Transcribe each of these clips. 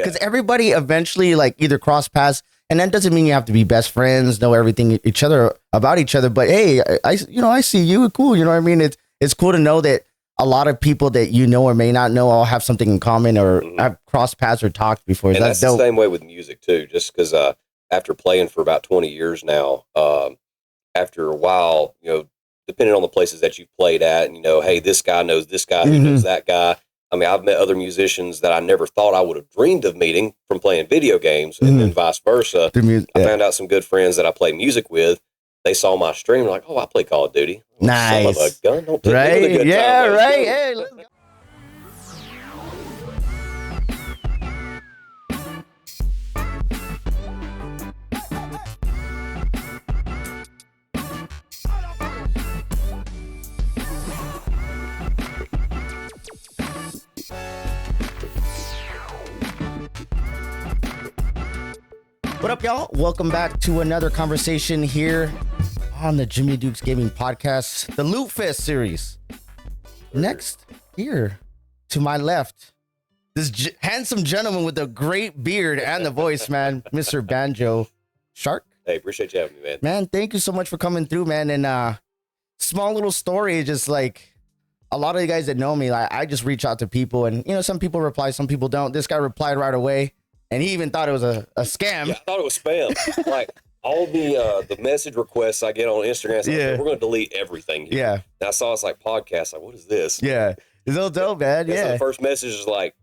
Because everybody eventually like either cross paths, and that doesn't mean you have to be best friends, know everything about each other. But hey, I see you, cool. You know what I mean? It's cool to know that a lot of people that you know or may not know all have something in common or have crossed paths or talked before. And that's the same way with music too. Just because after playing for about 20 years now, after a while, depending on the places that you've played at, and hey, this guy knows this guy who knows that guy. I mean, I've met other musicians that I never thought I would have dreamed of meeting from playing video games, and then vice versa. I found out some good friends that I play music with. They saw my stream, like, oh, I play Call of Duty. Nice. Son of a gun. Don't right? Good yeah, time, right. Hey, let's go. What up, y'all? Welcome back to another conversation here on the Jimmy Dukes Gaming Podcast, the Lootfest series. Next, here to my left, this handsome gentleman with a great beard and the voice, man, Mr. BanjoShark. Hey, appreciate you having me, man. Man, thank you so much for coming through, man. And small little story, just like a lot of you guys that know me, like I just reach out to people, and some people reply, some people don't. This guy replied right away. And he even thought it was a scam. Yeah, I thought it was spam. Like all the message requests I get on Instagram, we're going to delete everything here. Yeah. And I saw it's like podcast. Like, what is this? Yeah. It's so dope, man. Yeah. So the first message is like,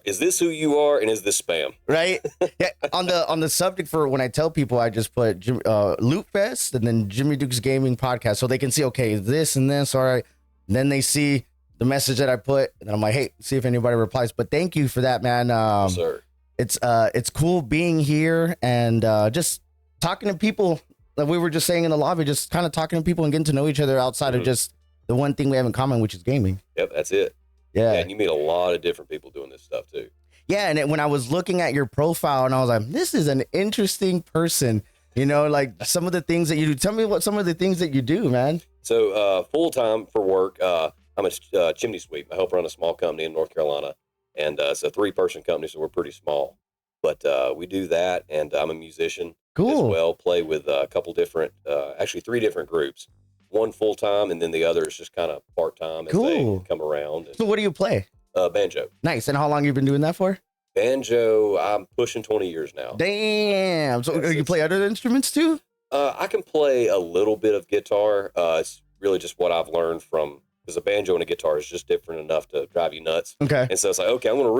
is this who you are? And is this spam? Right. Yeah. On the subject for when I tell people, I just put Lootfest and then Jimmy Dukes Gaming Podcast, so they can see, okay, this and this. All right. And then they see the message that I put, and I'm like, hey, see if anybody replies. But thank you for that, man. Yes, sir. It's cool being here and just talking to people, like we were just saying in the lobby, just kind of talking to people and getting to know each other outside of just the one thing we have in common, which is gaming. Yep, that's it. Yeah, and you meet a lot of different people doing this stuff too. Yeah, and when I was looking at your profile, and I was like, this is an interesting person. Like some of the things that you do. Tell me what some of the things that you do, man. So full time for work, I'm a chimney sweep. I help run a small company in North Carolina. And it's a 3-person company, so we're pretty small. But we do that, and I'm a musician as well. Play with a couple different, actually 3 different groups. One full-time, and then the other is just kind of part-time as they come around. So what do you play? Banjo. Nice. And how long have you been doing that for? Banjo, I'm pushing 20 years now. Damn. So you play other instruments too? I can play a little bit of guitar. It's really just what I've learned from... Because a banjo and a guitar is just different enough to drive you nuts. Okay. And so it's like, okay, I'm going to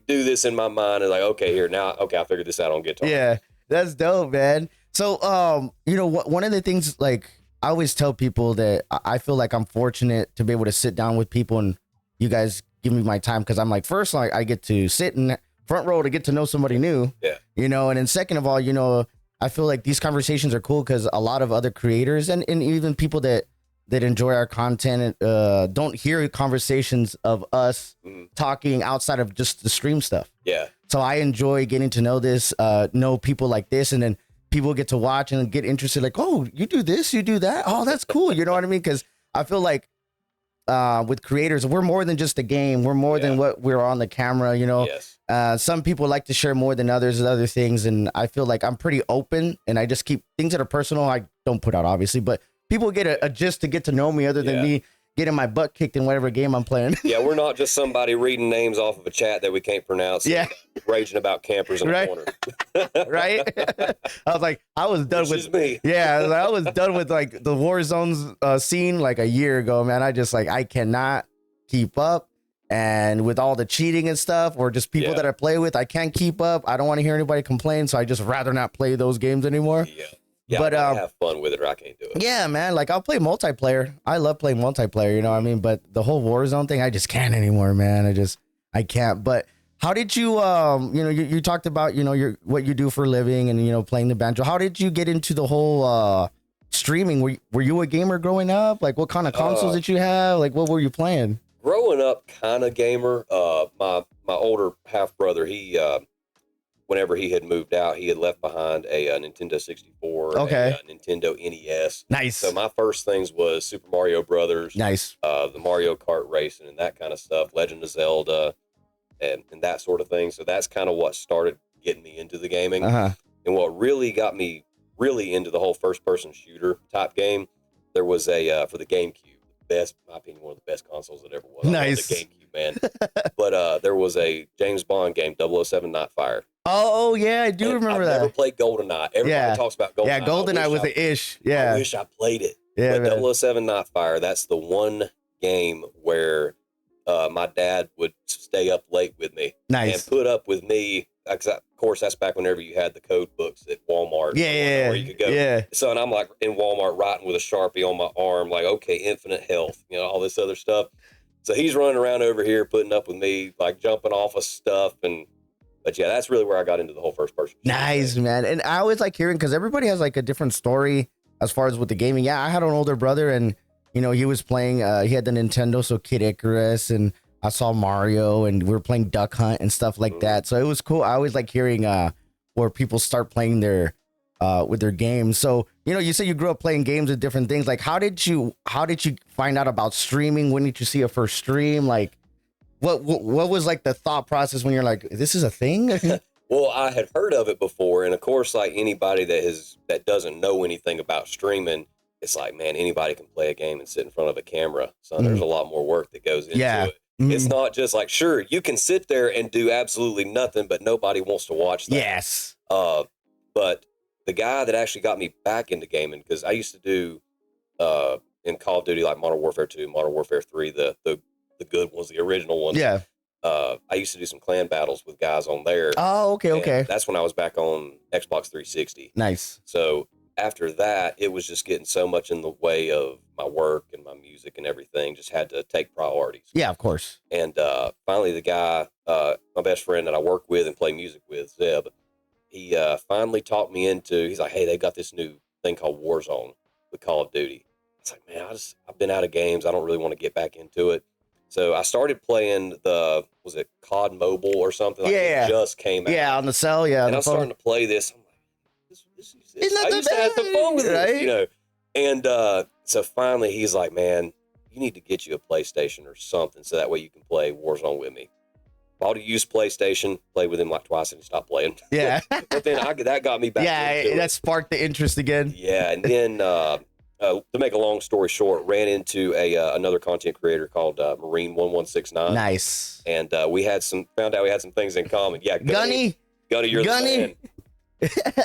redo this in my mind. And like, okay, I figured this out on guitar. Yeah, that's dope, man. So, one of the things, like, I always tell people that I feel like I'm fortunate to be able to sit down with people and you guys give me my time. Because I'm like, first, like, I get to sit in front row to get to know somebody new. Yeah. And then second of all, I feel like these conversations are cool because a lot of other creators and even people that enjoy our content don't hear conversations of us talking outside of just the stream stuff. Yeah. So I enjoy getting to know people like this, and then people get to watch and get interested, like, oh, you do this, you do that. Oh, that's cool. You know what I mean? Because I feel like with creators, we're more than just a game. We're more than what we're on the camera, Yes. Some people like to share more than others and other things, and I feel like I'm pretty open, and I just keep things that are personal. I don't put out, obviously, but people get a gist to get to know me other than me getting my butt kicked in whatever game I'm playing. Yeah, we're not just somebody reading names off of a chat that we can't pronounce. Yeah. Raging about campers in the corner. Right? I was like, I was done with me. Yeah, I was done with like the war zones scene like a year ago, man. I cannot keep up. And with all the cheating and stuff, or just people that I play with, I can't keep up. I don't want to hear anybody complain, so I just rather not play those games anymore. Yeah. Yeah, but I have fun with it, or I can't do it. Yeah, man. Like, I'll play multiplayer. I love playing multiplayer, you know what I mean? But the whole Warzone thing, I just can't anymore, man. I can't. But how did you, you talked about, what you do for a living and, playing the banjo. How did you get into the whole streaming? Were you a gamer growing up? Like, what kind of consoles did you have? Like, what were you playing? Growing up, kind of gamer. My older half brother, he whenever he had moved out, he had left behind a Nintendo 64, a Nintendo NES. Nice. So my first things was Super Mario Brothers. Nice. The Mario Kart racing and that kind of stuff. Legend of Zelda. and that sort of thing. So that's kind of what started getting me into the gaming. Uh-huh. And what really got me really into the whole first person shooter type game, there was a for the GameCube, best, in my opinion, one of the best consoles that ever was. Nice. I love the GameCube, man. But there was a James Bond game, 007 Nightfire. Oh yeah, I do remember I've that. never played GoldenEye. Everybody talks about GoldenEye. Yeah, GoldenEye was an ish. Yeah. I wish I played it. Yeah, but man. 007 Nightfire, that's the one game where my dad would stay up late with me. Nice. And put up with me. Of course, that's back whenever you had the code books at Walmart. Yeah. Where you could go. Yeah. So, and I'm like in Walmart writing with a Sharpie on my arm, like, okay, infinite health, all this other stuff. So he's running around over here putting up with me, like jumping off of stuff. But yeah, that's really where I got into the whole first person. Nice, man. And I always like hearing, because everybody has like a different story as far as with the gaming. Yeah, I had an older brother, and he was playing, he had the Nintendo, so Kid Icarus, and I saw Mario, and we were playing Duck Hunt and stuff like that. So it was cool. I always like hearing where people start playing their with their games. So you said you grew up playing games with different things. Like how did you find out about streaming? When did you see a first stream? Like what was like the thought process when you're like, this is a thing? Well, I had heard of it before, and of course, like anybody that doesn't know anything about streaming, it's like, man, anybody can play a game and sit in front of a camera. So there's a lot more work that goes into it. It's not just like, sure, you can sit there and do absolutely nothing, but nobody wants to watch that. Yes. But the guy that actually got me back into gaming, because I used to do in Call of Duty, like Modern Warfare 2, Modern Warfare 3, the good ones, the original ones. Yeah. I used to do some clan battles with guys on there. Oh, okay. That's when I was back on Xbox 360. Nice. So after that, it was just getting so much in the way of my work and my music and everything. Just had to take priorities. Yeah, of course. And finally, the guy, my best friend that I work with and play music with, Zeb, he finally talked me into. He's like, "Hey, they got this new thing called Warzone with Call of Duty." I was like, "Man, I've been out of games. I don't really want to get back into it." So I started playing was it COD Mobile or something? Like it just came out. Yeah, on the cell. Yeah, and I'm starting to play this. I'm like, Isn't that I used to have some fun with right? this, And so finally, he's like, "Man, you need to get you a PlayStation or something, so that way you can play Warzone with me." Bought a used PlayStation, played with him like twice, and he stopped playing. Yeah. But then that got me back. Yeah, that sparked the interest again. Yeah, and then to make a long story short, ran into another content creator called Marine1169. Nice. And found out we had some things in common. Yeah, Gunny, you're the man.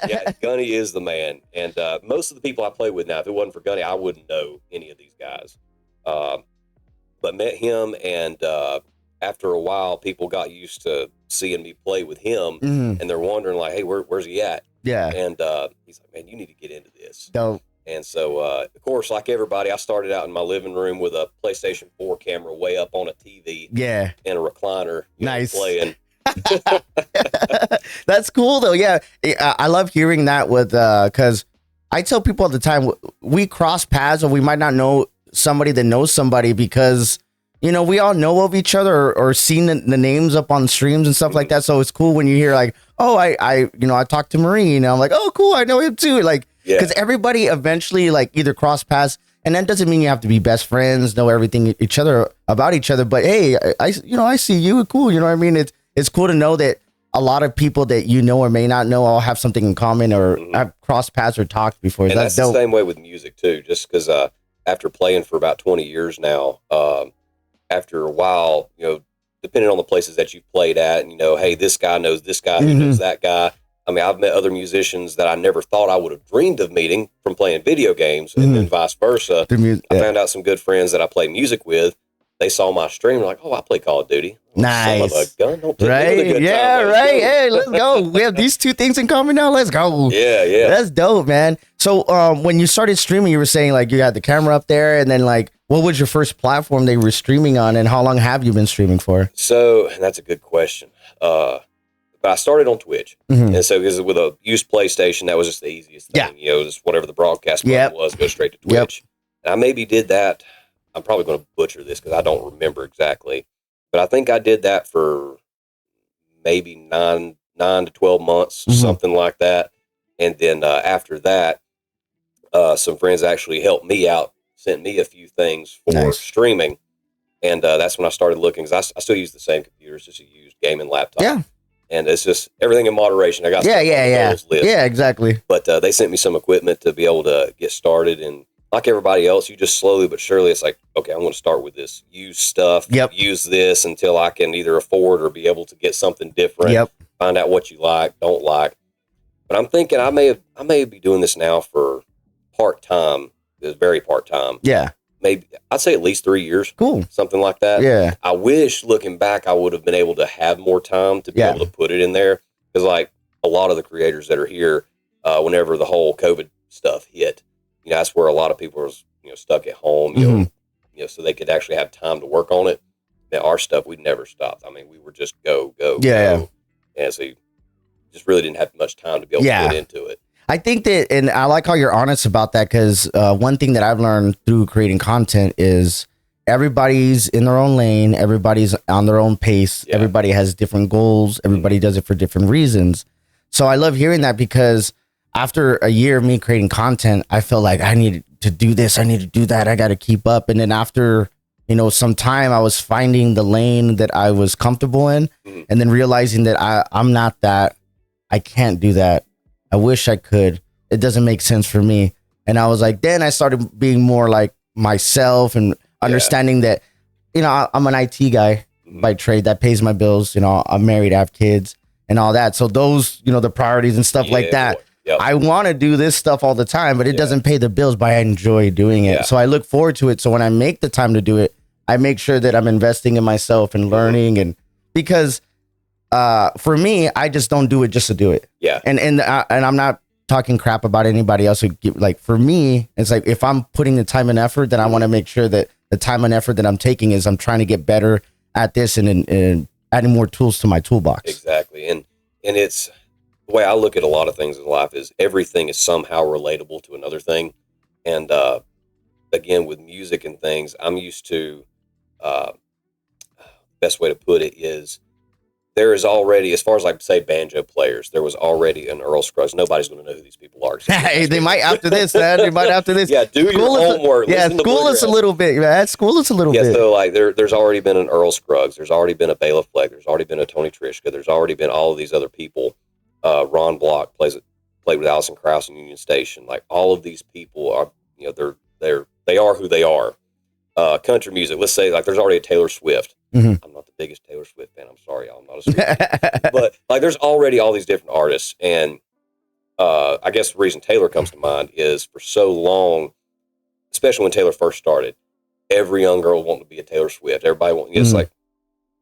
Yeah, Gunny is the man. And most of the people I play with now, if it wasn't for Gunny, I wouldn't know any of these guys. But met him, and after a while, people got used to seeing me play with him, and they're wondering like, "Hey, where's he at?" Yeah. And he's like, "Man, you need to get into this." Dope. And so, of course, like everybody, I started out in my living room with a PlayStation 4 camera way up on a TV. Yeah. And a recliner. Nice. Playing. That's cool though. Yeah, I love hearing that because I tell people all the time, we cross paths, or we might not know somebody that knows somebody, because we all know of each other, or seen the names up on streams and stuff like that. So it's cool when you hear like, oh, I talked to Marine, and I'm like, oh, cool, I know him too. Like, because everybody eventually like either cross paths, and that doesn't mean you have to be best friends, know everything about each other. But hey, I see you, cool. You know what I mean? It's cool to know that a lot of people that or may not know all have something in common, or have crossed paths or talked before. And that's the same way with music too. Just because after playing for about 20 years now, after a while, depending on the places that you've played at, and hey, this guy knows this guy who knows that guy. I mean, I've met other musicians that I never thought I would have dreamed of meeting from playing video games, and then vice versa. I found out some good friends that I play music with. They saw my stream, and like, oh, I play Call of Duty. Nice. Son of a gun. Don't take right? me with a good yeah, time, right. Hey, let's go. We have these two things in common now. Let's go. Yeah. That's dope, man. So when you started streaming, you were saying like you had the camera up there, and then like, what was your first platform they were streaming on, and how long have you been streaming for? So that's a good question. But I started on Twitch, and so because with a used PlayStation, that was just the easiest thing. Just whatever the broadcast button was, go straight to Twitch. And I maybe did that. I'm probably going to butcher this because I don't remember exactly, but I think I did that for maybe 9 to 12 months, something like that. And then after that, some friends actually helped me out, sent me a few things for streaming. And that's when I started looking, because I still use the same computer. It's just a used gaming laptop. Yeah. And it's just everything in moderation. I got yeah, list. yeah, exactly. But they sent me some equipment to be able to get started. And like everybody else, you just slowly but surely, it's like, okay, I'm going to start with this used stuff. Yep. Use this until I can either afford or be able to get something different. Yep. Find out what you like, don't like. But I'm thinking I may be doing this now for part-time. It's very part-time. Yeah. Maybe I'd say at least 3 years. Cool. Something like that. Yeah. I wish, looking back, I would have been able to have more time to be able to put it in there. Because like a lot of the creators that are here, whenever the whole COVID stuff hit, that's where a lot of people was, stuck at home, so they could actually have time to work on it. Now our stuff, we never stopped. I mean, we were just go. And so you just really didn't have much time to be able to put into it. I think that, and I like how you're honest about that, because one thing that I've learned through creating content is everybody's in their own lane. Everybody's on their own pace. Yeah. Everybody has different goals. Everybody does it for different reasons. So I love hearing that, because after a year of me creating content, I felt like I need to do this. I need to do that. I got to keep up. And then after, some time, I was finding the lane that I was comfortable in, and then realizing that I'm not that. I can't do that. I wish I could. It doesn't make sense for me. And I was like, then I started being more like myself and understanding that, I'm an IT guy by trade that pays my bills. I'm married, I have kids and all that. So those, the priorities and stuff like that. Yep. I want to do this stuff all the time, but it doesn't pay the bills, but I enjoy doing it. So I look forward to it. So when I make the time to do it, I make sure that I'm investing in myself and learning. And because for me, I just don't do it just to do it. Yeah. And I'm not talking crap about anybody else for me, it's like, if I'm putting the time and effort, then I want to make sure that the time and effort that I'm taking is I'm trying to get better at this and adding more tools to my toolbox. Exactly. And it's the way I look at a lot of things in life is everything is somehow relatable to another thing. And again, with music and things, I'm used to, best way to put it is, there is already, as far as like say banjo players, there was already an Earl Scruggs. Nobody's going to know who these people are. Hey, they might after this, man. They might after this. Yeah, do your homework. School us a little bit, man. School us a little bit. Yeah, so like there's already been an Earl Scruggs. There's already been a Bela Fleck. There's already been a Tony Trischka. There's already been all of these other people. Ron Block played with Alison Krauss in Union Station. Like all of these people are, they are who they are. Country music. Let's say like there's already a Taylor Swift. Mm-hmm. I'm not the biggest Taylor Swift fan. I'm sorry, y'all. I'm not a Swift but like there's already all these different artists. And I guess the reason Taylor comes to mind is for so long, especially when Taylor first started, every young girl wanted to be a Taylor Swift. Everybody wanted, it's like,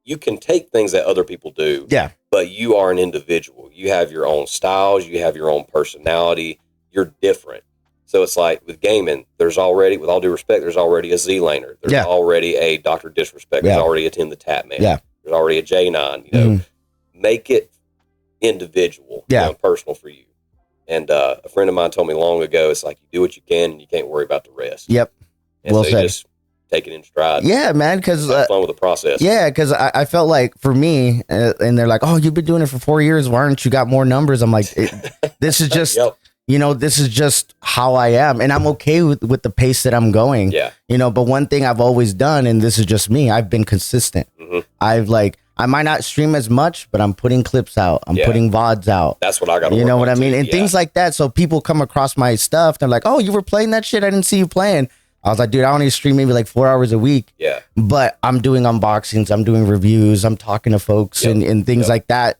you can take things that other people do, but you are an individual. You have your own styles. You have your own personality. You're different. So it's like with gaming, there's already, with all due respect, there's already a Z-Laner. There's already a Dr. Disrespect. There's already a Tim the Tap Man. There's already a J9. Make it individual, personal for you. And a friend of mine told me long ago, it's like you do what you can and you can't worry about the rest. Yep. And so you just take it in stride. Yeah, man. Because have fun with the process. Yeah, because I felt like for me, and they're like, "Oh, you've been doing it for 4 years. Why aren't you got more numbers?" I'm like, "This is just." This is just how I am, and I'm okay with the pace that I'm going. Yeah. But one thing I've always done, and this is just me, I've been consistent. Mm-hmm. I might not stream as much, but I'm putting clips out. I'm putting VODs out. That's what I got to You know what I mean? And things like that. So people come across my stuff. They're like, "Oh, you were playing that shit? I didn't see you playing." I was like, "Dude, I only stream maybe like 4 hours a week." Yeah. But I'm doing unboxings. I'm doing reviews. I'm talking to folks and things like that.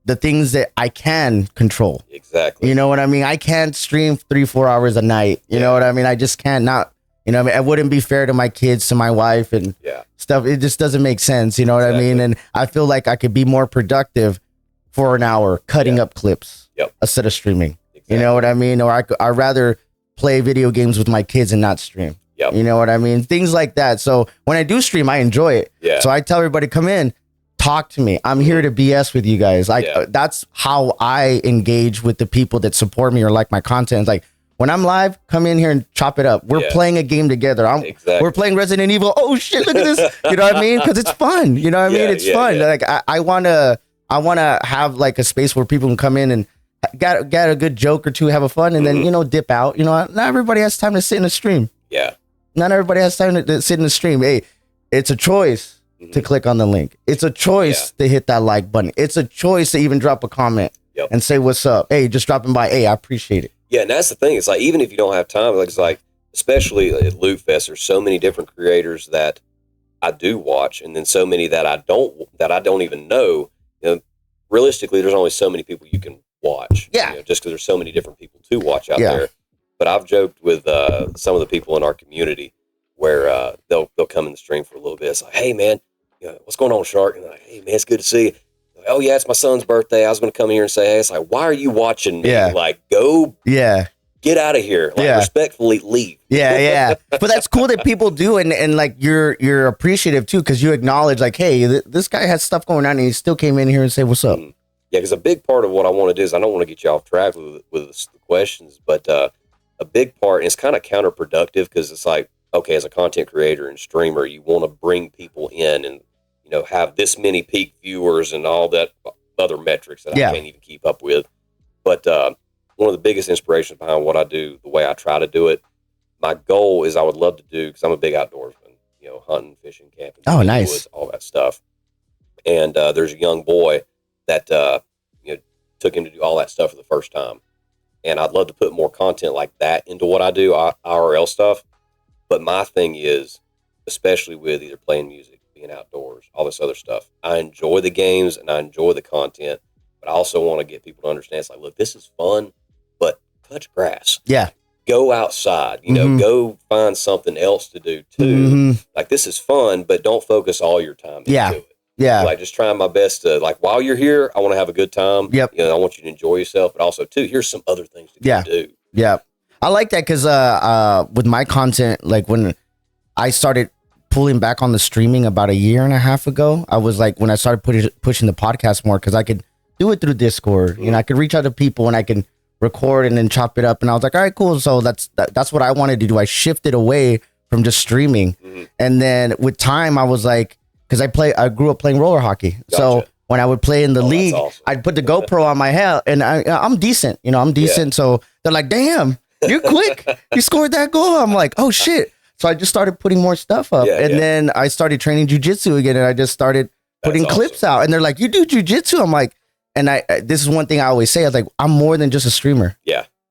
The things that I can control. Exactly. You know what I mean? I can't stream 3-4 hours a night. You know what I mean? I just can't not, I mean, it wouldn't be fair to my kids, to my wife and stuff. It just doesn't make sense. You know what I mean? And I feel like I could be more productive for an hour cutting up clips instead of streaming. Exactly. You know what I mean? Or I'd rather play video games with my kids and not stream. Yep. You know what I mean? Things like that. So when I do stream, I enjoy it. Yeah. So I tell everybody, come in. Talk to me. I'm here to BS with you guys. That's how I engage with the people that support me or like my content. It's like when I'm live, come in here and chop it up. We're playing a game together. We're playing Resident Evil. Oh shit, look at this. You know what I mean? Because it's fun. You know what I mean? It's fun. Like I wanna have like a space where people can come in and get a good joke or two, have a fun, and then dip out. Not everybody has time to sit in a stream. Yeah. Not everybody has time to sit in the stream. Hey. It's a choice Mm-hmm. to click on the link. It's a choice to hit that like button. It's a choice to even drop a comment and say, what's up? Hey, just dropping by. Hey, I appreciate it. Yeah, and that's the thing. It's like, even if you don't have time, like, it's like, especially at Lootfest, there's so many different creators that I do watch, and then so many that I don't even know. You know, realistically, there's only so many people you can watch. Yeah. You know, just because there's so many different people to watch out there. But I've joked with some of the people in our community where they'll come in the stream for a little bit. It's like, hey man, you know, what's going on, Shark? And they're like, hey man, it's good to see you. Like, oh yeah, it's my son's birthday. I was going to come here and say, hey. It's like, why are you watching me? Like, go. Get out of here. Like, respectfully leave. But that's cool that people do, and like you're appreciative too, because you acknowledge like, hey, this guy has stuff going on, and he still came in here and say, what's up? Yeah, because a big part of what I want to do is, I don't want to get you off track with the questions, but a big part, and it's kind of counterproductive, because it's like, okay, as a content creator and streamer, you want to bring people in and, you know, have this many peak viewers and all that other metrics that I can't even keep up with. But one of the biggest inspirations behind what I do, the way I try to do it, my goal is, I would love to do, because I'm a big outdoorsman, you know, hunting, fishing, camping, nice, woods, all that stuff. And there's a young boy that you know, took him to do all that stuff for the first time. And I'd love to put more content like that into what I do, IRL stuff. But my thing is, especially with either playing music, being outdoors, all this other stuff, I enjoy the games and I enjoy the content, but I also want to get people to understand, it's like, look, this is fun, but touch grass. Go outside, you know, go find something else to do too. Like, this is fun, but don't focus all your time into it. Like, just trying my best to, like, while you're here, I want to have a good time. You know, I want you to enjoy yourself, but also too, here's some other things to go do. I like that, because with my content, like when I started pulling back on the streaming about 1.5 years ago, I was like, when I started pushing the podcast more, because I could do it through Discord, you know, I could reach out to people and I can record and then chop it up, and I was like, all right, cool. So that's what I wanted to do. I shifted away from just streaming, and then with time, I was like, because I grew up playing roller hockey, so when I would play in the league, awesome. I'd put the GoPro on my head, and I'm decent, you know, I'm decent. So they're like, damn, you're quick. You scored that goal. I'm like, oh shit. So I just started putting more stuff up, and then I started training jujitsu again, and I just started putting clips out, and they're like, you do jujitsu? I'm like, and this is one thing I always say, I was like, I'm more than just a streamer.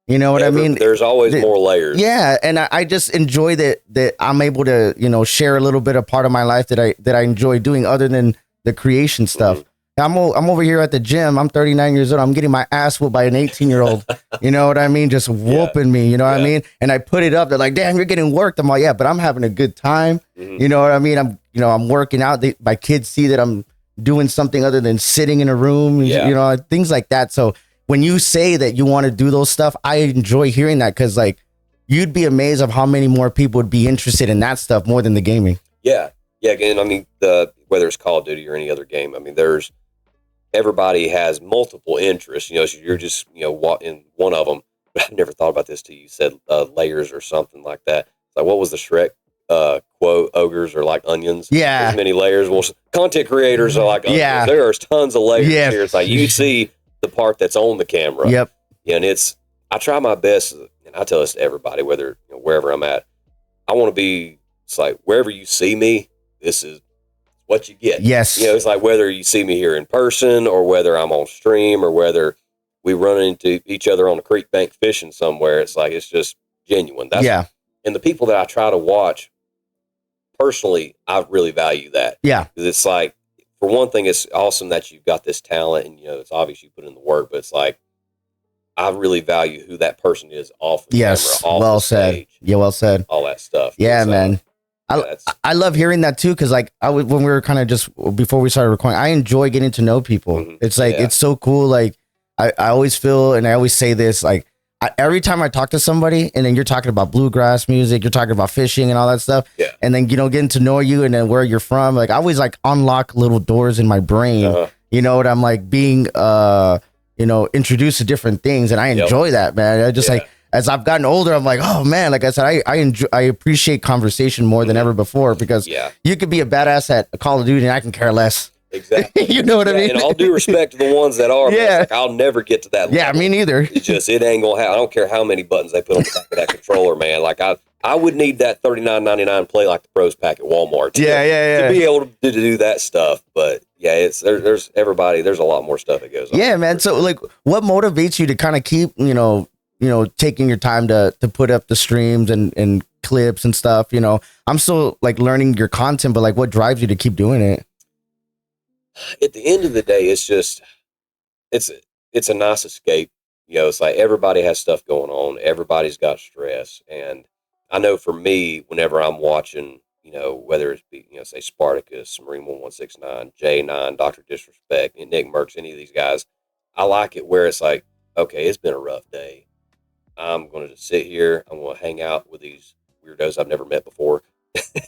You know what I mean? There's always more layers. And I just enjoy that I'm able to, you know, share a little bit of part of my life that I enjoy doing, other than the creation stuff. I'm over here at the gym. I'm 39 years old. I'm getting my ass whooped by an 18-year-old. You know what I mean? Just whooping me. You know what I mean? And I put it up. They're like, damn, you're getting worked. I'm like, yeah, but I'm having a good time. You know what I mean? I'm working out. My kids see that I'm doing something other than sitting in a room. You know, things like that. So when you say that you want to do those stuff, I enjoy hearing that, because like, you'd be amazed of how many more people would be interested in that stuff more than the gaming. Again, I mean, whether it's Call of Duty or any other game, I mean, everybody has multiple interests, you know, so you're just, you know, in one of them. But I've never thought about this till you said layers or something like that. Like, what was the Shrek quote? Ogres are like onions. There's many layers. Well, content creators are like onions. There's tons of layers here. It's like, you see the part that's on the camera. And I try my best, and I tell this to everybody, whether, you know, wherever I'm at, I want to be, it's like, wherever you see me, this is what you get. You know, it's like, whether you see me here in person, or whether I'm on stream, or whether we run into each other on a creek bank fishing somewhere, it's like, it's just genuine. And the people that I try to watch, personally, I really value that. Because it's like, for one thing, it's awesome that you've got this talent, and, you know, it's obvious you put in the work, but it's like, I really value who that person is off the camera, off the stage. Well said. All that stuff. Man. I love hearing that too, because like when we were kind of just before we started recording, I enjoy getting to know people. It's like it's so cool. Like I always feel, and I always say this, like every time I talk to somebody, and then you're talking about bluegrass music, you're talking about fishing and all that stuff, and then, you know, getting to know you and then where you're from, like I always like unlock little doors in my brain. You know what I'm like, being you know, introduced to different things, and I enjoy that, man. I just like, as I've gotten older, I'm like, oh man, like I said, I appreciate conversation more than ever before, because you could be a badass at Call of Duty and I can care less. Exactly. You know what I mean? And all due respect to the ones that are, like, I'll never get to that level. Me neither. It's just, it ain't gonna happen. I don't care how many buttons they put on the back of that controller, man. Like I I would need that $39.99 play like the pros pack at Walmart. To be able to do that stuff. But yeah, there's a lot more stuff that goes on. Yeah, man. So like, what motivates you to kind of keep, taking your time to put up the streams and clips and stuff? I'm still like learning your content, but like, what drives you to keep doing it? At the end of the day, it's just, it's a nice escape. It's like everybody has stuff going on. Everybody's got stress. And I know for me, whenever I'm watching, whether it's be, say Spartacus, Marine 1169, J9, Dr. Disrespect, and Nick Merckx, any of these guys, I like it where it's like, okay, it's been a rough day. I'm going to just sit here. I'm going to hang out with these weirdos I've never met before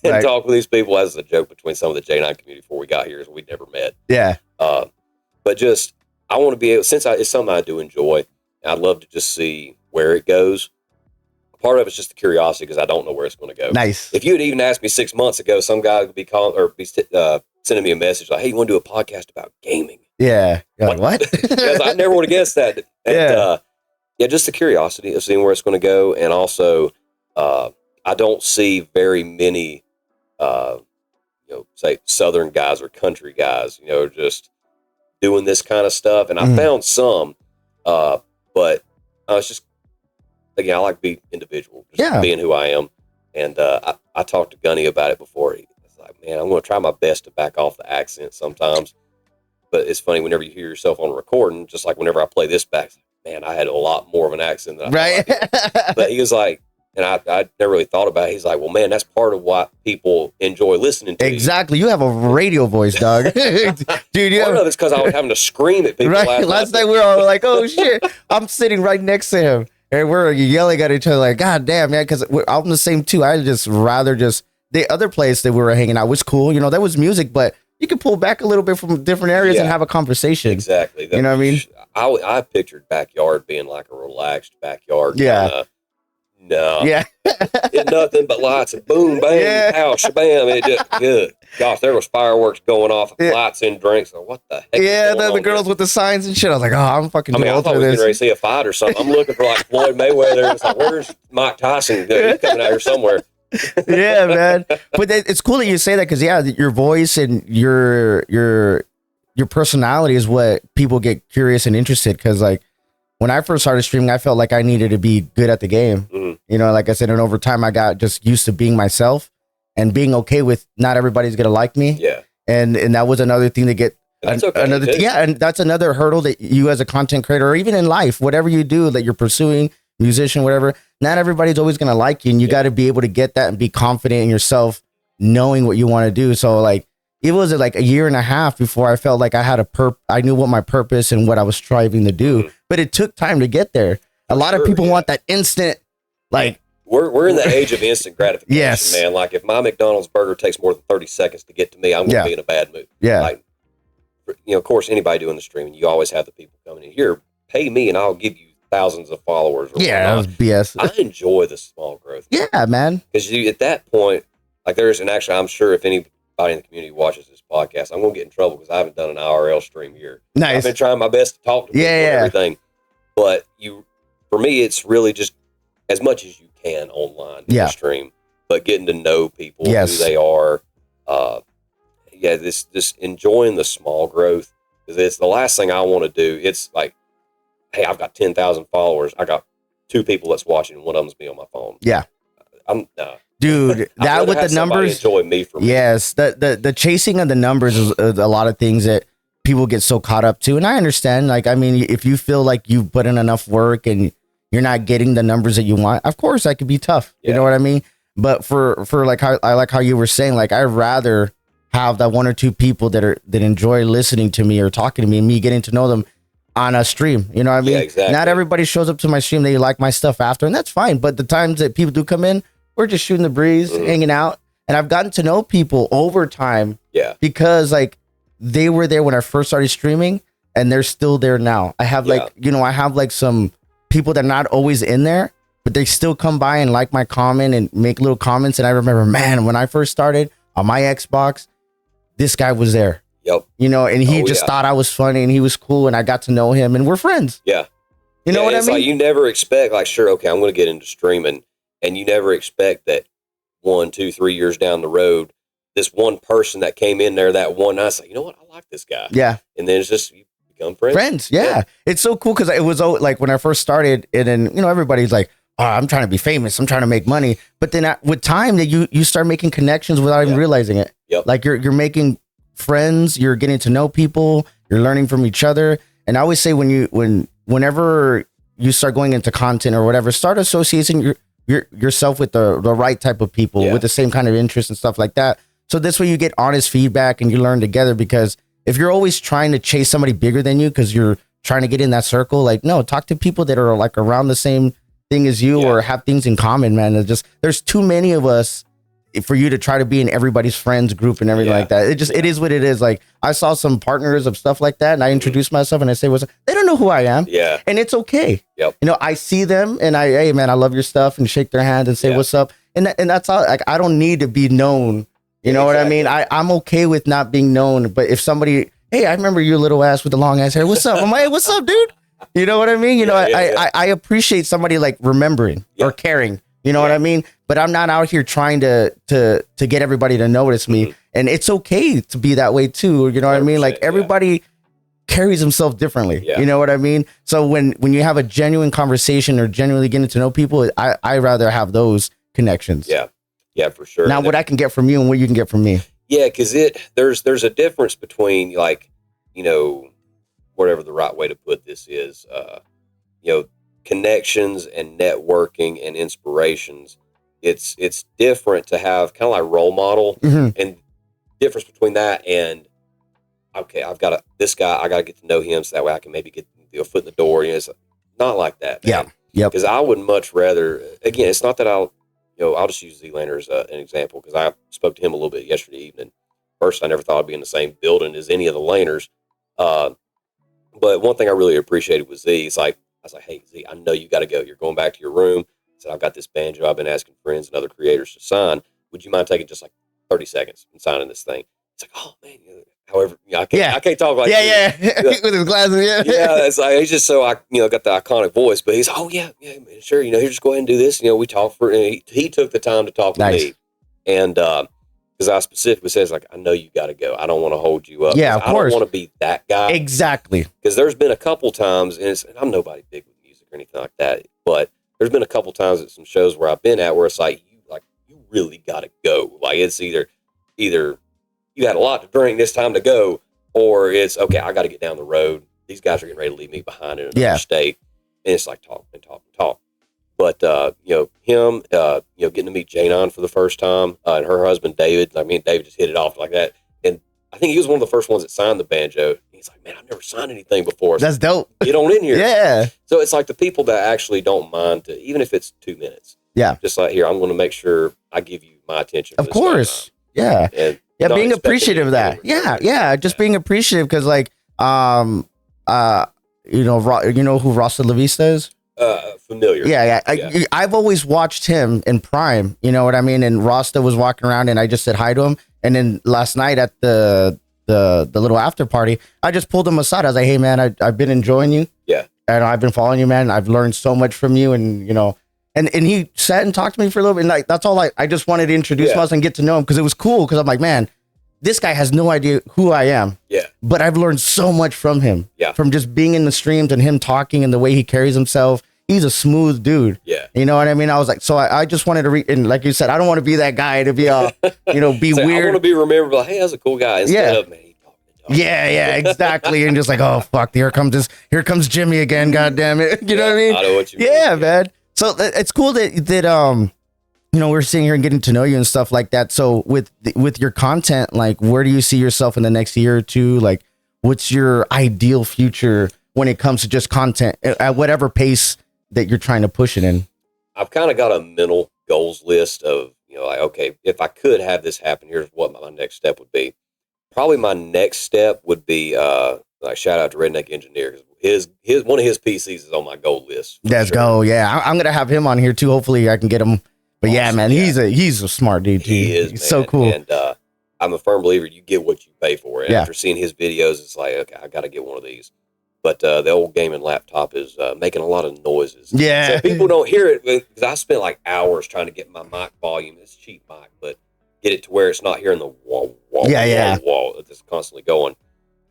and talk with these people. As a joke between some of the J9 community before we got here is we'd never met. Yeah. But just, I want to be able, since it's something I do enjoy, I'd love to just see where it goes. Part of it's just the curiosity because I don't know where it's going to go. Nice. If you had even asked me 6 months ago, some guy would be calling or be sending me a message like, "Hey, you want to do a podcast about gaming?" Yeah. You're like, what? Because I never would have guessed that. And, just the curiosity of seeing where it's going to go, and also I don't see very many, say Southern guys or country guys, just doing this kind of stuff. And I found some, but it's just, again, I like to be individual, just being who I am. And I talked to Gunny about it before. He's like, man, I'm going to try my best to back off the accent sometimes. But it's funny whenever you hear yourself on a recording, just like whenever I play this back, man, I had a lot more of an accent than I thought. But he was like, and I never really thought about it. He's like, well, man, that's part of what people enjoy listening to. Exactly. You have a radio voice, dog. Dude, part of it's because I was having to scream at people. Last night we were all like, oh, shit. I'm sitting right next to him. And we're yelling at each other like, God damn, man, because I'm the same too. I just rather the other place that we were hanging out was cool. That was music, but you could pull back a little bit from different areas and have a conversation. Exactly. You know what I mean? I pictured backyard being like a relaxed backyard. Yeah. No. Yeah. It's nothing but lights and boom, bang, pow, shabam. It just good. Gosh, there was fireworks going off, lights and drinks. So what the heck? Yeah, the girls with the signs and shit. I was like, oh, I'm fucking. I thought we were getting ready to see a fight or something. I'm looking for like Floyd Mayweather. It's like, where's Mike Tyson? He's coming out here somewhere. Yeah, man. But it's cool that you say that because your voice and your personality is what people get curious and interested. Because like when I first started streaming, I felt like I needed to be good at the game. Mm-hmm. Like I said, and over time I got just used to being myself and being okay with not everybody's gonna like me. Yeah. And that was another thing to get. That's okay. And that's another hurdle that you as a content creator or even in life, whatever you do that you're pursuing, musician, whatever, not everybody's always going to like you. And you got to be able to get that and be confident in yourself, knowing what you want to do. So like, it was like a year and a half before I felt like I had I knew what my purpose and what I was striving to do, but it took time to get there. A lot of people want that instant, like, we're in the age of instant gratification, man. Like if my McDonald's burger takes more than 30 seconds to get to me, I'm going to be in a bad mood. Yeah. Like, of course, anybody doing the streaming, you always have the people coming in here, pay me and I'll give you thousands of followers. That was BS. I enjoy the small growth. Yeah, man. Because at that point, like and actually, I'm sure if anybody in the community watches this podcast, I'm going to get in trouble because I haven't done an IRL stream here. Nice. I've been trying my best to talk to people and everything. But for me, it's really just as much as you can online in the stream, but getting to know people, who they are. This enjoying the small growth, because it's the last thing I want to do. It's like, hey, I've got 10,000 followers. I got 2 people that's watching, and one of them's me on my phone. Yeah. Dude, that with the numbers. Enjoy me for me. Yes, the chasing of the numbers is a lot of things that people get so caught up to, and I understand. Like, I mean, if you feel like you've put in enough work and you're not getting the numbers that you want, of course that could be tough. You know what I mean? But for like how I like how you were saying, like I'd rather have that 1 or 2 people that enjoy listening to me or talking to me and me getting to know them on a stream. You know what I mean? Yeah, exactly. Not everybody shows up to my stream. They like my stuff after, and that's fine. But the times that people do come in, we're just shooting the breeze, hanging out. And I've gotten to know people over time. Yeah. Because like they were there when I first started streaming and they're still there now. I have I have like some people that are not always in there, but they still come by and like my comment and make little comments. And I remember, man, when I first started on my Xbox, this guy was there. Yep. And he thought I was funny and he was cool and I got to know him and we're friends. Yeah. You know what I mean? Like you never expect, like, sure, okay, I'm going to get into streaming and you never expect that 1, 2, 3 years down the road, this one person that came in there that one night, like, you know what, I like this guy. Yeah. And then it's just, you become friends. Yeah. It's so cool because it was like when I first started, and then, you know, everybody's like, oh, I'm trying to be famous, I'm trying to make money. But then with time, that you start making connections without even realizing it. Yep. Like you're making friends, you're getting to know people, you're learning from each other. And I always say whenever you start going into content or whatever, start associating yourself with the right type of people with the same kind of interests and stuff like that. So this way you get honest feedback and you learn together, because if you're always trying to chase somebody bigger than you because you're trying to get in that circle, like, no, talk to people that are like around the same thing as you or have things in common, man. There's too many of us for you to try to be in everybody's friends group and everything like that. It is what it is. Like, I saw some partners of stuff like that, and I introduce myself and I say, they don't know who I am. Yeah. And it's okay. Yep. You know, I see them and hey man, I love your stuff, and shake their hand and say, what's up. And that's all. Like, I don't need to be known. You know what I mean? I'm okay with not being known. But if somebody, hey, I remember your little ass with the long ass hair. What's up? I'm like, hey, what's up, dude? You know what I mean? You know, I appreciate somebody like remembering or caring. You know what I mean? But I'm not out here trying to get everybody to notice me. And it's okay to be that way too. You know what I mean? Like, everybody carries himself differently. You know what I mean? So when you have a genuine conversation or genuinely getting to know people, I rather have those connections. Yeah, for sure. Now, what I can get from you and what you can get from me. Yeah, because there's a difference between, like, you know, whatever the right way to put this is, you know, connections and networking and inspirations. It's different to have kind of like role model, and difference between that and, okay, this guy, I got to get to know him so that way I can maybe get a foot in the door. You know, it's not like that. Man. Yeah. Because I would much rather, again, it's not that I'll just use Zelander as an example, because I spoke to him a little bit yesterday evening. First, I never thought I'd be in the same building as any of the laners. But one thing I really appreciated was Z. I was like, hey, Z, I know you got to go. You're going back to your room. I said, I've got this banjo I've been asking friends and other creators to sign. Would you mind taking just like 30 seconds and signing this thing? It's like, oh, man. However, I can't talk like this. With his glasses, it's like, he's just so, got the iconic voice. But he's, oh, yeah, man, sure. You know, here, just go ahead and do this. You know, we talked he took the time to talk with me. And because I specifically says, like, I know you got to go. I don't want to hold you up. Yeah, of course. I don't want to be that guy. Exactly. Because there's been a couple times, and I'm nobody big with music or anything like that, but there's been a couple times at some shows where I've been at where it's like, you really got to go. Like, it's either you had a lot to drink, this time to go, or it's, okay, I got to get down the road. These guys are getting ready to leave me behind in another state. And it's like talk and talk and talk. But, him, getting to meet Janon for the first time, and her husband, David, me and David just hit it off like that. And I think he was one of the first ones that signed the banjo. He's like, man, I've never signed anything before. That's dope. Get on in here. Yeah. So it's like the people that actually don't mind even if it's 2 minutes. Yeah. Just like, here, I'm going to make sure I give you my attention. Of course. Yeah. And being appreciative of that. Yeah. Just being appreciative. Cause like, you know who Rasta La Vista is? Familiar. Yeah. I've always watched him in Prime, you know what I mean? And Rasta was walking around and I just said hi to him. And then last night at the little after party, I just pulled him aside. I was like, hey man, I've been enjoying you. Yeah. And I've been following you, man. I've learned so much from you. And, you know, and he sat and talked to me for a little bit. And like, that's all I just wanted to introduce myself and get to know him. Cause it was cool. Cause I'm like, man, this guy has no idea who I am. Yeah. But I've learned so much from him. Yeah. From just being in the streams and him talking and the way he carries himself. He's a smooth dude. Yeah. You know what I mean? I was like, so I just wanted to and like you said, I don't want to be that guy to be be so weird. I want to be remembered like, hey, that's a cool guy. Instead of, man, yeah, exactly. And just like, oh fuck, here comes Jimmy again. God damn it. You know what I mean? I know what you mean. Yeah, man. So it's cool that we're sitting here and getting to know you and stuff like that. So with your content, like, where do you see yourself in the next year or two? Like, what's your ideal future when it comes to just content at whatever pace that you're trying to push it in? I've kind of got a mental goals list of, like, okay, if I could have this happen, here's what my next step would be. Probably my next step would be, like, shout out to Redneck Engineer. His one of his PCs is on my goal list. Let's go. Yeah. I'm going to have him on here too. Hopefully I can get him. But awesome. Yeah, man, he's a smart dude too. He is, he's man. So cool. And I'm a firm believer you get what you pay for. And after seeing his videos, it's like, okay, I got to get one of these. but the old gaming laptop is making a lot of noises. Yeah. So people don't hear it because I spent like hours trying to get my mic volume. It's a cheap mic, but get it to where it's not hearing the wall, wall. It's constantly going.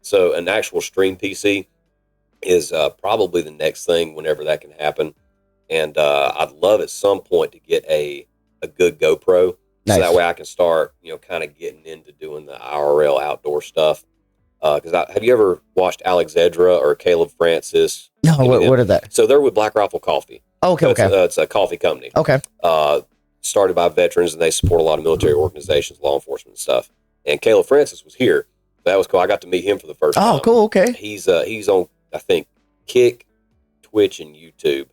So an actual stream PC is probably the next thing whenever that can happen. And I'd love at some point to get a good GoPro. Nice. So that way I can start, kind of getting into doing the IRL outdoor stuff. Because have you ever watched Alexandra or Caleb Francis? No, what are that? So they're with Black Rifle Coffee. Okay, So it's a coffee company. Okay. Started by veterans, and they support a lot of military organizations, law enforcement and stuff. And Caleb Francis was here. That was cool. I got to meet him for the first time. Oh, cool. Okay. He's on, I think, Kick, Twitch, and YouTube.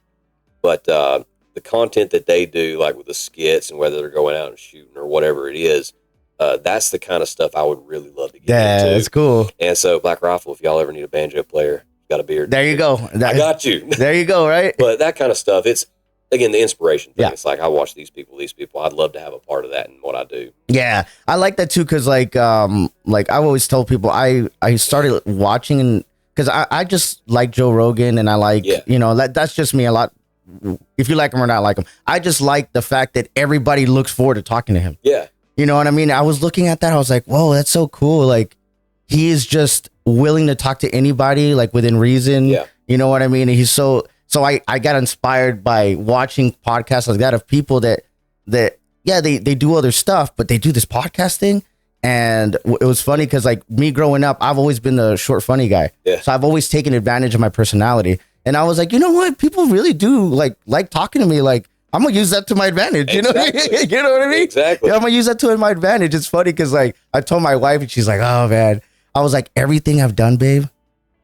But the content that they do, like with the skits and whether they're going out and shooting or whatever it is, that's the kind of stuff I would really love to get into. Yeah, that's cool. And so Black Rifle, if y'all ever need a banjo player, got a beard. There you go. I got you. There you go, right? But that kind of stuff, it's, again, the inspiration thing. Yeah. It's like, I watch these people. I'd love to have a part of that in what I do. Yeah, I like that too, because like I always tell people, I started watching, and because I just like Joe Rogan, and I like, that's just me a lot. If you like him or not like him, I just like the fact that everybody looks forward to talking to him. Yeah. You know what I mean? I was looking at that. I was like, whoa, that's so cool. Like, he is just willing to talk to anybody, like within reason. Yeah. You know what I mean? And he's so I got inspired by watching podcasts like that of people that they do other stuff, but they do this podcast thing. And it was funny because like me growing up, I've always been the short, funny guy. Yeah. So I've always taken advantage of my personality. And I was like, you know what? People really do like talking to me. Like, I'm going to use that to my advantage. You know what I mean? You know what I mean? Exactly. Yeah, I'm going to use that to my advantage. It's funny because like I told my wife and she's like, oh man, I was like, everything I've done, babe,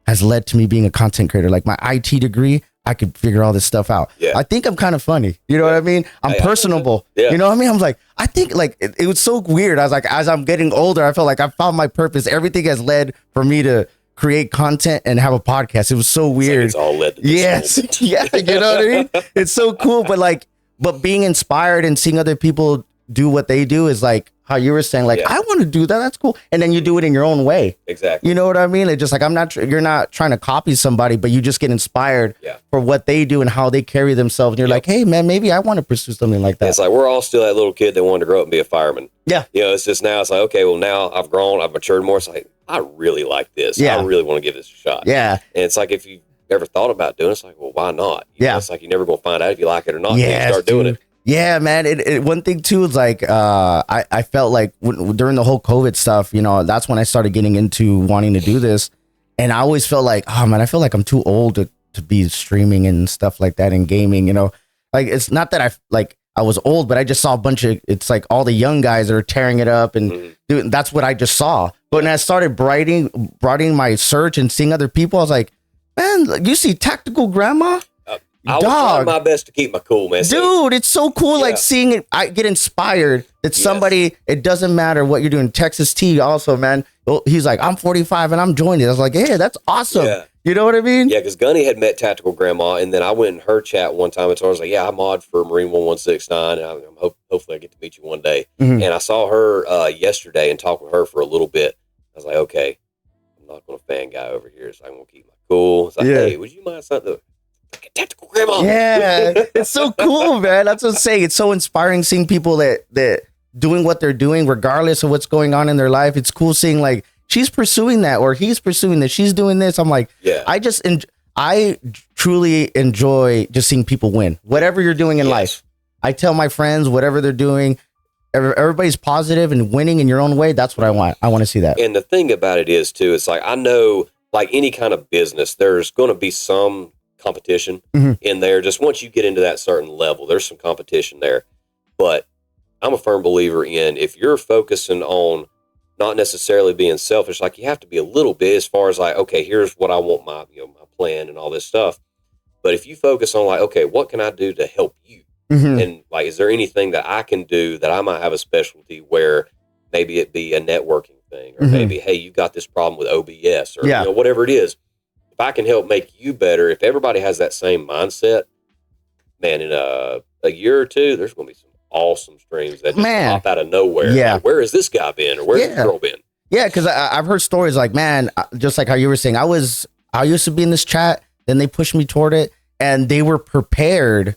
has led to me being a content creator. Like my IT degree, I could figure all this stuff out. Yeah. I think I'm kind of funny. You know what I mean? I'm personable. Yeah. You know what I mean? I'm like, I think like it was so weird. I was like, as I'm getting older, I felt like I found my purpose. Everything has led for me to create content and have a podcast. It was so weird. It's all led to this. Yes. Yeah. You know what I mean? It's so cool. But being inspired and seeing other people do what they do is like how you were saying, like, I want to do that. That's cool. And then you do it in your own way. Exactly. You know what I mean? It's just like, you're not trying to copy somebody, but you just get inspired for what they do and how they carry themselves. And you're like, hey man, maybe I want to pursue something like that. It's like, we're all still that little kid that wanted to grow up and be a fireman. Yeah. It's just now it's like, okay, well now I've grown, I've matured more. It's like, I really like this. Yeah. I really want to give this a shot. Yeah. And it's like, if you ever thought about doing it, it's like, well, why not? It's like, you're never going to find out if you like it or not. Yeah. You start doing it. Yeah, man. One thing too is like I felt like during the whole COVID stuff, that's when I started getting into wanting to do this, and I always felt like, oh man, I feel like I'm too old to be streaming and stuff like that and gaming. Like it's not that I was old, but I just saw a bunch of, it's like all the young guys that are tearing it up and that's what I just saw. But when I started broadening my search and seeing other people, I was like, man, you see Tactical Grandma? I was trying my best to keep my cool, man. Dude, it's so cool. Like seeing it, I get inspired that somebody, it doesn't matter what you're doing. Texas T also, man. He's like, I'm 45 and I'm joining. I was like, hey, that's awesome. Yeah. You know what I mean? Yeah, because Gunny had met Tactical Grandma, and then I went in her chat one time and told her, I was like, yeah, I mod for Marine 1169, and hopefully I get to meet you one day. Mm-hmm. And I saw her yesterday and talked with her for a little bit. I was like, okay, I'm not going to fan guy over here, so I'm going to keep my cool. It's like, hey, would you mind something? Tactical Grandma. Yeah, it's so cool, man. That's what I'm saying. It's so inspiring seeing people that doing what they're doing, regardless of what's going on in their life. It's cool seeing like she's pursuing that or he's pursuing this. She's doing this. I'm like, I truly enjoy just seeing people win. Whatever you're doing in life, I tell my friends whatever they're doing. Everybody's positive and winning in your own way. That's what I want. I want to see that. And the thing about it is too, it's like I know, like any kind of business, there's going to be some competition in there. Just once you get into that certain level, there's some competition there. But I'm a firm believer in if you're focusing on not necessarily being selfish, like you have to be a little bit as far as like, okay, here's what I want my my plan and all this stuff. But if you focus on like, okay, what can I do to help you? And like, is there anything that I can do that I might have a specialty where maybe it be a networking thing or maybe, hey, you got this problem with OBS or whatever it is. If I can help make you better, if everybody has that same mindset, man, in a year or two, there's going to be some awesome streams that just pop out of nowhere. Yeah. Like, where has this guy been or where's this girl been? Yeah, because I've heard stories like, man, just like how you were saying, I was I used to be in this chat. Then they pushed me toward it, and they were prepared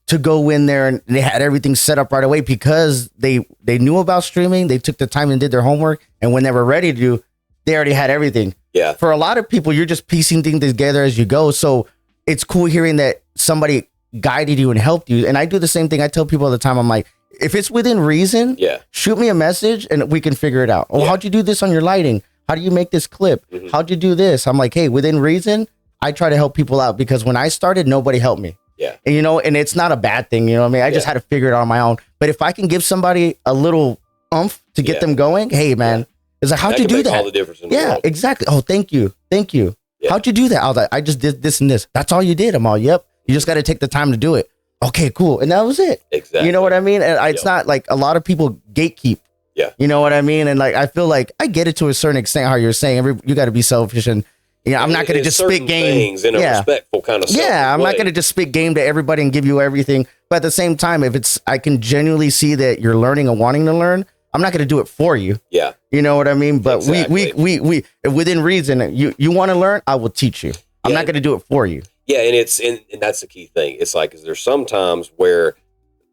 to go in there, and they had everything set up right away because they knew about streaming. They took the time and did their homework, and when they were ready to do, they already had everything. Yeah. For a lot of people, you're just piecing things together as you go. So it's cool hearing that somebody guided you and helped you. And I do the same thing. I tell people all the time, I'm like, if it's within reason, shoot me a message and we can figure it out. Oh, how'd you do this on your lighting? How do you make this clip? How'd you do this? I'm like, hey, within reason, I try to help people out because when I started, nobody helped me. Yeah. And, and it's not a bad thing. You know what I mean? I just had to figure it out on my own. But if I can give somebody a little oomph to get them going, hey, man, it's like, how'd you do that? All the difference in the world. Exactly. Oh, thank you. Yeah. How'd you do that? I was like, I just did this and this. That's all you did. I'm all, yep. You just got to take the time to do it. Okay, cool. And that was it. Exactly. You know what I mean? And it's not like a lot of people gatekeep. Yeah. You know what I mean? And like, I feel like I get it to a certain extent how you're saying you got to be selfish and I'm not going to just spit game things in a respectful kind of I'm way. not going to just spit game to everybody and give you everything. But at the same time, if I can genuinely see that you're learning and wanting to learn, I'm not going to do it for you. Yeah. You know what I mean? But we within reason, you want to learn, I will teach you. I'm not going to do it for you. Yeah. And that's the key thing. It's like, there's some times where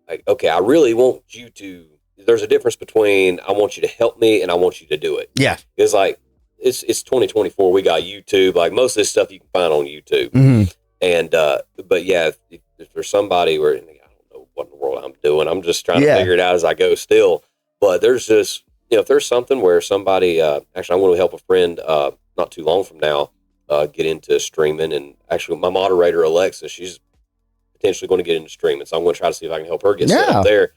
like, okay, I really want you to, there's a difference between I want you to help me and I want you to do it. Yeah. It's like, it's 2024. We got YouTube. Like most of this stuff you can find on YouTube. And, but yeah, if there's somebody where I don't know what in the world I'm doing, I'm just trying to figure it out as I go still. But there's just, if there's something where somebody, actually, I'm going to help a friend, not too long from now, get into streaming. And actually my moderator, Alexa, she's potentially going to get into streaming. So I'm going to try to see if I can help her get set up there.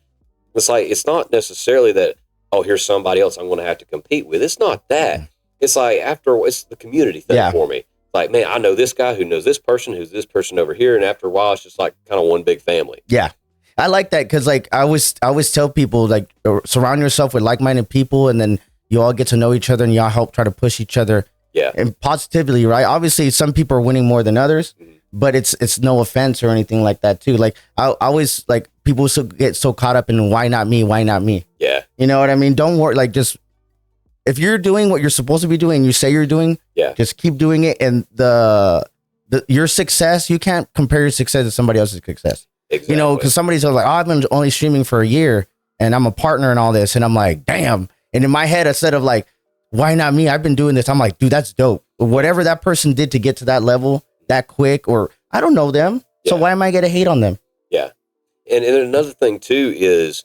It's like, it's not necessarily that, oh, here's somebody else I'm going to have to compete with. It's not that. It's like it's the community thing for me. Like, man, I know this guy who knows this person, who's this person over here. And after a while, it's just like kind of one big family. Yeah. I like that. Cause like I always tell people like surround yourself with like-minded people and then you all get to know each other and y'all help try to push each other. Yeah. And positively, right? Obviously some people are winning more than others, but it's no offense or anything like that too. Like I always like people get so caught up in why not me? Why not me? Yeah. You know what I mean? Don't worry. Like just, if you're doing what you're supposed to be doing, you say you're doing, just keep doing it. And your success, you can't compare your success to somebody else's success. Exactly. Because somebody's like, oh, I've been only streaming for a year and I'm a partner and all this. And I'm like, damn. And in my head, instead of like, why not me? I've been doing this. I'm like, dude, that's dope. Whatever that person did to get to that level that quick, or I don't know them. So why am I going to hate on them? Yeah. And another thing too is,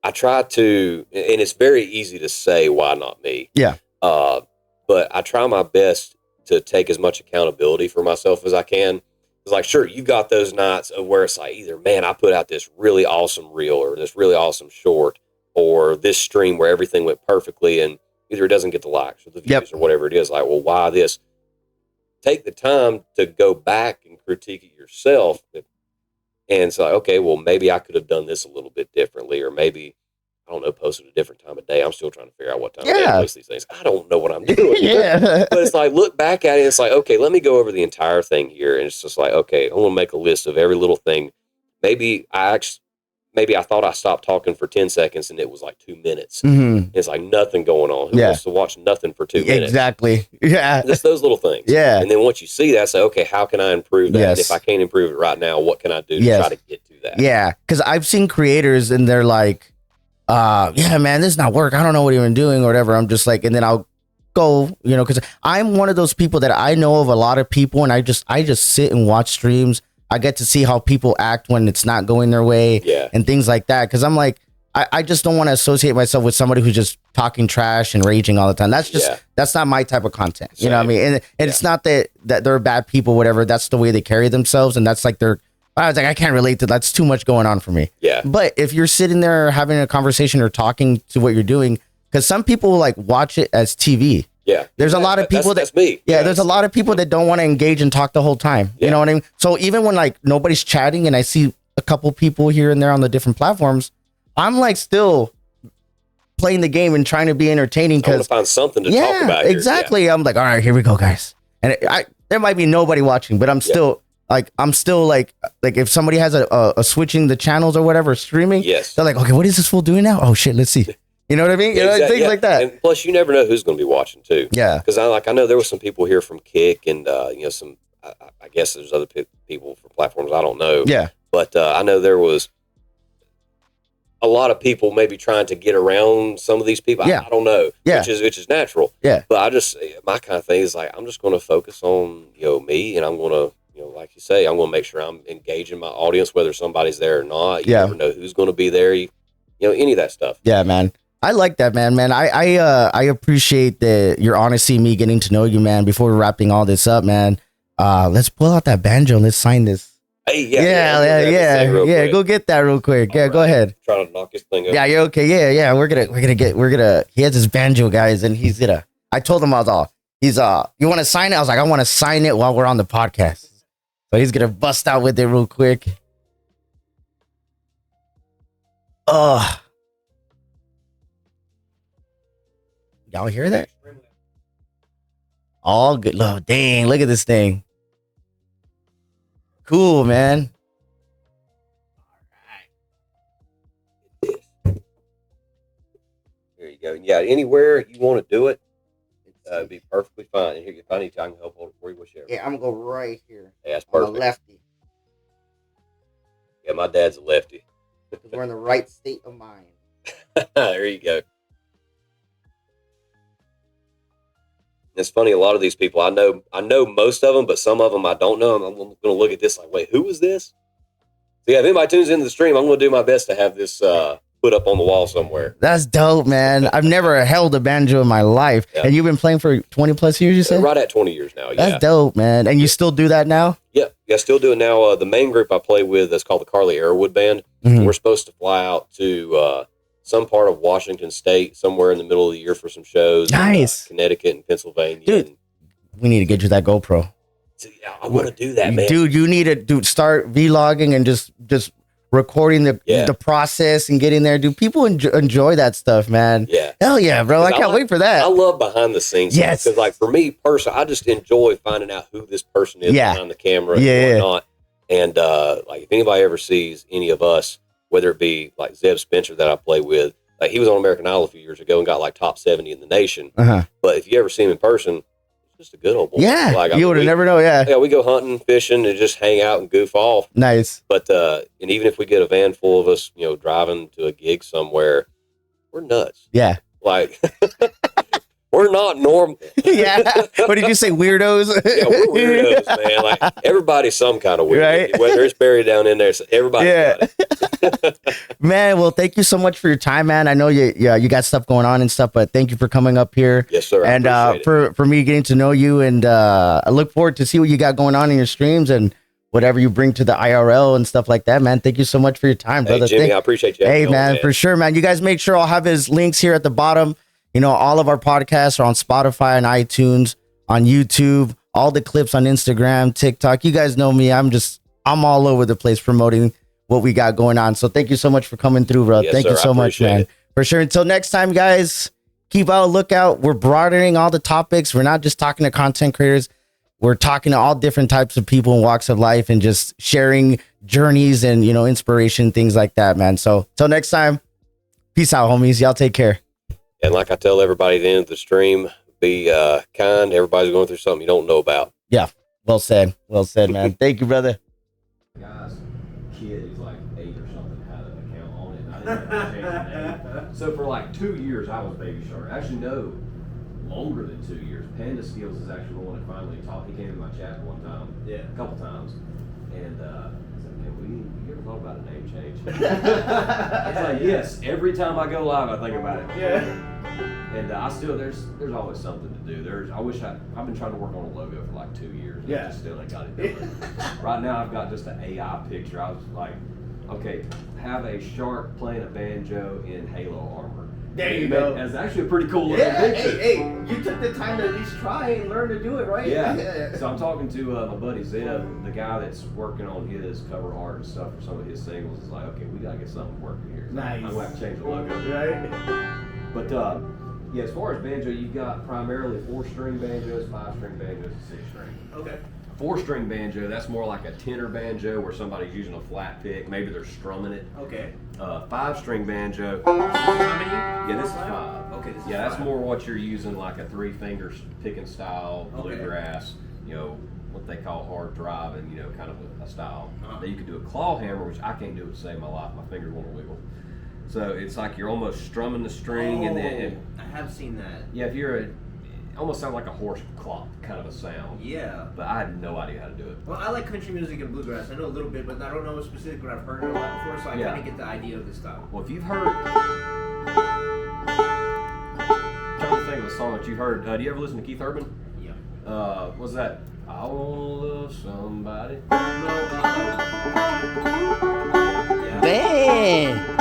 I try to, and it's very easy to say, why not me? Yeah. But I try my best to take as much accountability for myself as I can. It's like, sure, you got those nights of where it's like either, man, I put out this really awesome reel or this really awesome short or this stream where everything went perfectly and either it doesn't get the likes or the views or whatever it is. Like, well, why this? Take the time to go back and critique it yourself. And it's like, okay, well, maybe I could have done this a little bit differently, or maybe, I don't know, posted a different time of day. I'm still trying to figure out what time of day to post these things. I don't know what I'm doing. But it's like, look back at it. It's like, okay, let me go over the entire thing here. And it's just like, okay, I want to make a list of every little thing. Maybe I thought I stopped talking for 10 seconds and it was like 2 minutes. It's like nothing going on. Who wants to watch nothing for 2 minutes? Exactly. Yeah. Just those little things. Yeah. And then once you see that, say, okay, how can I improve that? And if I can't improve it right now, what can I do to try to get to that? Yeah. Because I've seen creators and they're like, yeah, man, this is not work. I don't know what you're doing or whatever. I'm just like, and then I'll go, because I'm one of those people that I know of a lot of people and I just sit and watch streams. I get to see how people act when it's not going their way and things like that. Cause I'm like, I just don't want to associate myself with somebody who's just talking trash and raging all the time. That's just, that's not my type of content. You know what I mean? And it's not that they're bad people, whatever. That's the way they carry themselves. And that's like I was like, I can't relate to that. That's too much going on for me. Yeah. But if you're sitting there having a conversation or talking to what you're doing, cause some people like watch it as TV. Yeah. There's a lot of people that's me. Yeah. There's a lot of people that don't want to engage and talk the whole time. You know what I mean? So even when like nobody's chatting and I see a couple people here and there on the different platforms, I'm like still playing the game and trying to be entertaining. I want to find something to talk about here. Exactly. Yeah. I'm like, all right, here we go, guys. And there might be nobody watching, but I'm still like if somebody has a switching the channels or whatever streaming, they're like, okay, what is this fool doing now? Oh shit, let's see. You know what I mean? You know, things like that. And plus, you never know who's going to be watching too. Yeah. Because I know there was some people here from Kick and some. I guess there's other people from platforms I don't know. Yeah. But I know there was a lot of people maybe trying to get around some of these people. Yeah. I don't know. Yeah. Which is natural. Yeah. But my kind of thing is like I'm just going to focus on me, and I'm going to like you say, I'm going to make sure I'm engaging my audience, whether somebody's there or not. You never know who's going to be there. Any of that stuff. Yeah, man. I like that, man. I appreciate your honesty, me getting to know you, man. Before we're wrapping all this up, man, let's pull out that banjo and let's sign this. Hey, yeah. Go get that real quick. Yeah, go ahead. I'm trying to knock this thing up. Yeah, you're okay. Yeah. We're gonna. He has his banjo, guys, and he's gonna. I told him you want to sign it? I was like, I want to sign it while we're on the podcast. So he's gonna bust out with it real quick. Oh. Y'all hear that? All good. Oh, dang, look at this thing. Cool, man. All right. There you go. Yeah, anywhere you want to do it, it'd be perfectly fine. And here, if I need to, I can help where you wish. Yeah, I'm gonna go right here. Yeah, that's perfect. I'm a lefty. Yeah, my dad's a lefty. Because we're in the right state of mind. There you go. It's funny, a lot of these people, I know most of them, but some of them I don't know. I'm going to look at this like, wait, who is this? So yeah, if anybody tunes into the stream, I'm going to do my best to have this put up on the wall somewhere. That's dope, man. I've never held a banjo in my life. Yeah. And you've been playing for 20 plus years, you said? Right at 20 years now, That's dope, man. And you still do that now? Yeah, still do it now. The main group I play with is called the Carly Arrowwood Band. Mm-hmm. We're supposed to fly out to some part of Washington State somewhere in the middle of the year for some shows. Nice. Connecticut and Pennsylvania. Dude, we need to get you that GoPro. So, yeah, I want to do that, man. Dude, you need to start vlogging and just recording the process and getting there. Dude, people enjoy that stuff, man. Yeah. Hell yeah, bro. I can't wait for that. I love behind the scenes. Yes. Because like for me personally, I just enjoy finding out who this person is behind the camera and whatnot. And like if anybody ever sees any of us, whether it be like Zeb Spencer that I play with, like he was on American Idol a few years ago and got like top 70 in the nation. Uh-huh. But if you ever see him in person, just a good old boy. Yeah, like, you would have never know. Yeah, we go hunting, fishing, and just hang out and goof off. Nice. But and even if we get a van full of us, driving to a gig somewhere, we're nuts. Yeah, like we're not normal. Yeah. What did you say, weirdos? Yeah, we're weirdos, man. Like everybody's some kind of weird. Right? Whether it's buried down in there, everybody's got it. Man, well, thank you so much for your time, man. I know you got stuff going on and stuff, but thank you for coming up here. Yes, sir. And for me getting to know you, and I look forward to see what you got going on in your streams and whatever you bring to the IRL and stuff like that, man. Thank you so much for your time, brother. Hey, Jimmy, I appreciate you. Hey, man, for sure, man. You guys make sure I'll have his links here at the bottom. All of our podcasts are on Spotify and iTunes, on YouTube, all the clips on Instagram, TikTok. You guys know me. I'm all over the place promoting what we got going on. So thank you so much for coming through, bro. Yes, thank sir. you so much, man. It. For sure. Until next time, guys, keep out a lookout. We're broadening all the topics. We're not just talking to content creators. We're talking to all different types of people in walks of life and just sharing journeys and, inspiration, things like that, man. So till next time, peace out, homies. Y'all take care. And like I tell everybody at the end of the stream, be kind. Everybody's going through something you don't know about. Yeah. Well said. Well said, man. Thank you, brother. Guy's kid is like 8 or something had an account on it. And I didn't have to change the name. So for like 2 years, I was BanjoShark. Actually, no, longer than 2 years. Panda Skills is actually the one that finally taught. He came in my chat one time. Yeah. A couple times. And I said, okay, you ever thought about a name change? It's like, yes, every time I go live, I think about it. Yeah. And I still, there's always something to do. I've been trying to work on a logo for like 2 years. And I just still ain't got it done. Right now, I've got just an AI picture. I was like, okay, have a shark playing a banjo in Halo armor. There you go. It's actually a pretty cool looking picture. Hey, you took the time to at least try and learn to do it, right? Yeah. So I'm talking to my buddy Zeb, the guy that's working on his cover art and stuff for some of his singles. Is like, okay, we gotta get something working here. So nice. I'm gonna have to change the logo. Right. But yeah, as far as banjo, you've got primarily 4-string banjos, 5-string banjos, and 6-string. Okay. 4-string banjo, that's more like a tenor banjo where somebody's using a flat pick. Maybe they're strumming it. Okay. 5-string banjo. How many? Yeah, this is 5. Okay, this is that's 5. more what you're using, like a 3-finger picking style, Okay. bluegrass, what they call hard driving, kind of a style. Uh-huh. Now you could do a claw hammer, which I can't do it to save my life. My fingers won't wiggle. So it's like you're almost strumming the string, and then I have seen that. yeah, if you're it almost sounds like a horse clop kind of a sound. Yeah. But I had no idea how to do it. Well, I like country music and bluegrass. I know a little bit, but I don't know specifically what I've heard it a lot before, so I kind of get the idea of the style. Well, if you've heard, I'm trying to think of a song that you heard. Do you ever listen to Keith Urban? Yeah. What's that? I wanna love somebody. Yeah. Damn.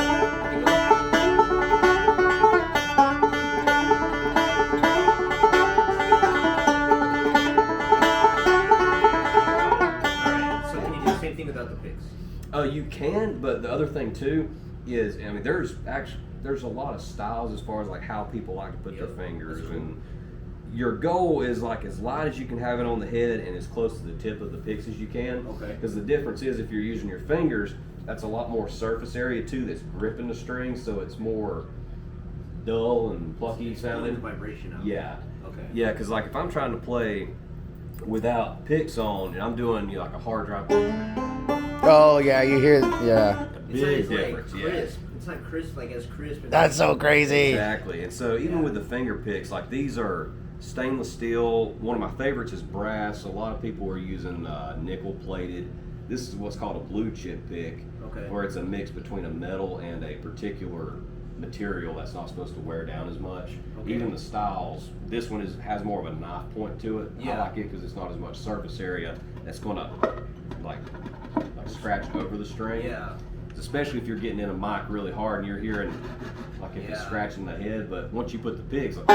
Without the picks. You can, but the other thing too is, there's a lot of styles as far as like how people like to put their fingers, cool. and your goal is like as light as you can have it on the head and as close to the tip of the picks as you can. Okay. Because the difference is if you're using your fingers, that's a lot more surface area too that's gripping the string, so it's more dull and plucky sounding. Vibration out. Yeah. Okay. Yeah, because like if I'm trying to play without picks on and I'm doing like a hard drive. Oh yeah, you hear yeah. Big difference, crisp. It's not crisp like as crisp. That's so crazy. Exactly, and so even with the finger picks, like these are stainless steel. One of my favorites is brass. A lot of people are using nickel plated. This is what's called a blue chip pick, where it's a mix between a metal and a particular material that's not supposed to wear down as much. Okay. Even the styles, this one has more of a knife point to it. Yeah. I like it because it's not as much surface area that's going to like scratch over the string. Yeah. Especially if you're getting in a mic really hard and you're hearing like if it's scratching the head, but once you put the picks like,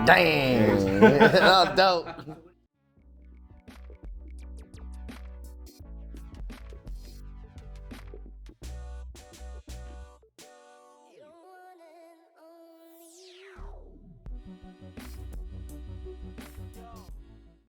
Damn. Oh, dope.